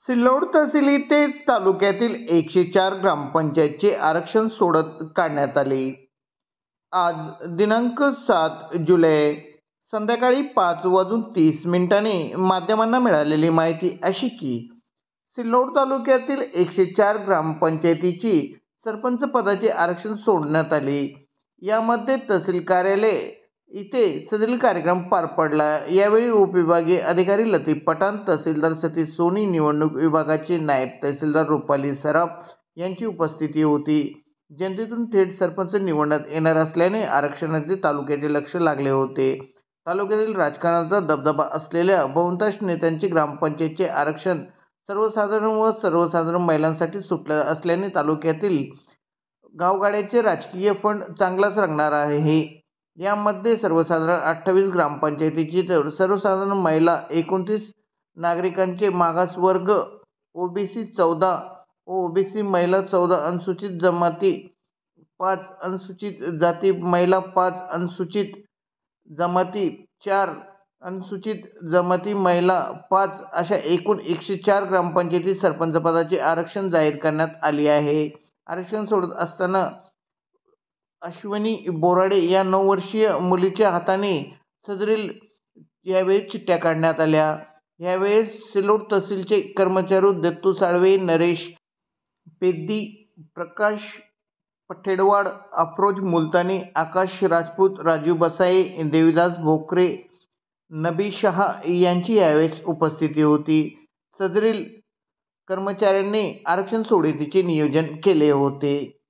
सिल्लोड तहसील येथे तालुक्यातील 104 ग्रामपंचायतचे आरक्षण सोडत काढण्यात आले. आज दिनांक 7 जुलै संध्याकाळी 5:30 माध्यमांना मिळालेली माहिती अशी की सिल्लोड तालुक्यातील 104 ग्रामपंचायतीची सरपंच पदाचे आरक्षण सोडण्यात आले. यामध्ये तहसील कार्यालय इथे सदरील कार्यक्रम पार पडला. यावेळी उपविभागीय अधिकारी लतीफ पठाण, तहसीलदार सतीश सोनी, निवडणूक विभागाचे नायब तहसीलदार रुपाली सराफ यांची उपस्थिती होती. जनतेतून थेट सरपंच निवडण्यात येणार असल्याने आरक्षणाचे तालुक्याचे लक्ष लागले होते. तालुक्यातील राजकारणाचा दबदबा असलेल्या बहुतांश नेत्यांचे ग्रामपंचायतचे आरक्षण सर्वसाधारण व सर्वसाधारण महिलांसाठी सुटले असल्याने तालुक्यातील गावगाड्याचे राजकीय फंड चांगलाच रंगणार आहे. यामध्ये सर्वसाधारण 28 ग्रामपंचायतीची तर सर्वसाधारण महिला 29, नागरिकांचे मागासवर्ग ओबीसी 14 व ओबीसी महिला 14, अनुसूचित जमाती 5, अनुसूचित जाती महिला 5, अनुसूचित जमाती 4, अनुसूचित जमाती महिला 5 अशा एकूण 104 ग्रामपंचायती सरपंच पदाचे आरक्षण जाहीर करण्यात आले आहे. आरक्षण सोडत असताना अश्विनी बोराडे या 9 वर्षीय मुलीच्या हाताने सदरील यावेळी चिठ्ठ्या काढण्यात आल्या. यावेळेस सिल्लोड तहसीलचे कर्मचारी दत्तू साळवे, नरेश पेद्दी, प्रकाश पठेडवाड, अफरोज मुलतानी, आकाश राजपूत, राजू बसाये, देवीदास भोकरे, नबी शहा यांची यावेळेस उपस्थिती होती. सदरील कर्मचाऱ्यांनी आरक्षण सोडतीचे नियोजन केले होते.